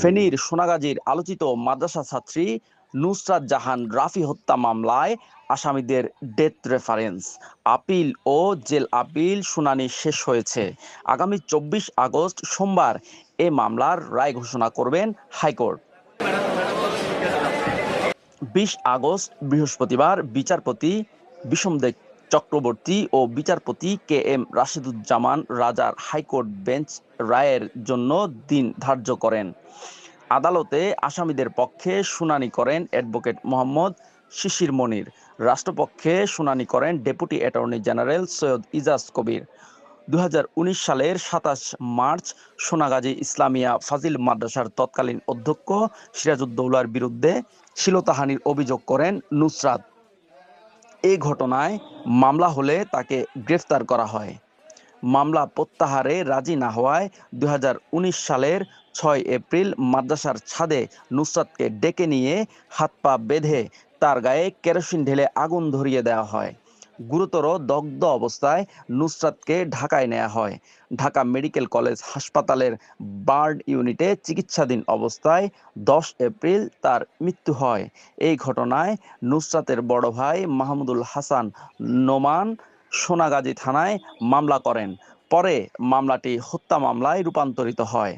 ফেনীর সোনাগাজীর আলোচিত মাদ্রাসা ছাত্রী নুসরাত জাহান রাফি হত্যা মামলায় আসামিদের ডেথ রেফারেন্স আপিল ও জেল আপিল শুনানি শেষ হয়েছে। আগামী 24 আগস্ট সোমবার এ মামলার রায় ঘোষণা করবেন হাইকোর্ট। 20 আগস্ট বৃহস্পতিবার বিচারপতি বিষমদেব চক্রবর্তী ও বিচারপতি কে এম রাশেদুজ্জামান রাজার হাইকোর্ট বেঞ্চ রায়ের জন্য দিন ধার্য করেন। আদালতে আসামিদের পক্ষে শুনানি করেন অ্যাডভোকেট মোহাম্মদ শিশির মনির। রাষ্ট্রপক্ষে শুনানি করেন deputy attorney general Syed Ijaz Kabir. 2019 সালের 27 মার্চ সোনাগাজী ইসলামিয়া ফাজিল মাদ্রাসার তৎকালীন অধ্যক্ষ সিরাজউদ্দৌলার বিরুদ্ধে শ্লীলতাহানির অভিযোগ করেন নুসরাত। এই ঘটনায় মামলা হলে তাকে গ্রেফতার করা হয়। মামলা প্রত্যাহারে রাজি না হওয়ায় 2019 সালের 6 এপ্রিল মাদ্রাসার ছাদে নুসরাতকে ডেকে নিয়ে হাত পা বেঁধে তার গায়ে কেরোসিন ঢেলে আগুন ধরিয়ে দেওয়া হয়। গুরুতর দগ্ধ অবস্থায় নুসরাতকে ঢাকায় নেওয়া হয়। ঢাকা মেডিকেল কলেজ হাসপাতালের বার্ন ইউনিটে চিকিৎসাধীন অবস্থায় 10 এপ্রিল তার মৃত্যু হয়। এই ঘটনায় নুসরাতের বড় ভাই মাহমুদুল হাসান নোমান সোনাগাজী থানায় মামলা করেন। পরে মামলাটি হত্যা মামলায় রূপান্তরিত হয়।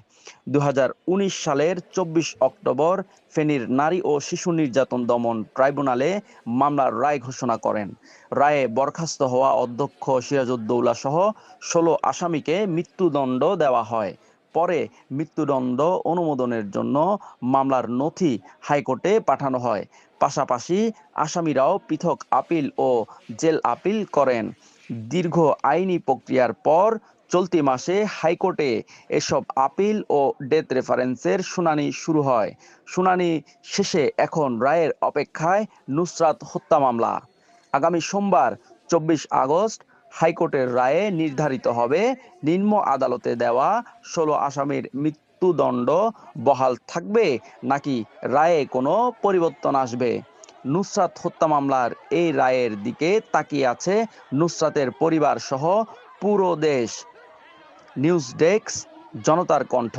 2019 সালের 24 অক্টোবর ফেনীর নারী ও শিশু নির্যাতন দমন ট্রাইব্যুনালে মামলার রায় ঘোষণা করেন। রায়ে বরখাস্ত হওয়া অধ্যক্ষ সিরাজউদ্দৌলা সহ 16 আসামিকে মৃত্যুদণ্ড দেওয়া হয়। পরে মৃত্যুদণ্ড অনুমোদনের জন্য মামলার নথি হাইকোর্টে পাঠানো হয়। পাশাপাশি আসামিরাও পৃথক আপিল ও জেল আপিল করেন। দীর্ঘ আইনি প্রক্রিয়ার পর চলতি মাসে হাইকোর্টে এসব আপিল ও ডেথ রেফারেন্সের শুনানি শুরু হয়। শুনানি শেষে এখন রায়ের অপেক্ষায় নুসরাত হত্যা মামলা। আগামী সোমবার 24 আগস্ট হাইকোর্টের রায়ে নির্ধারিত হবে নিম্ন আদালতে দেওয়া 16 আসামির মৃত্যুদণ্ড বহাল থাকবে নাকি রায়ে কোনো পরিবর্তন আসবে। নুসরাত হত্যা মামলার এই রায়ের দিকে তাকিয়ে আছে নুসরাতের পরিবার সহ পুরো দেশ। নিউজ ডেস্ক, জনতার কণ্ঠ।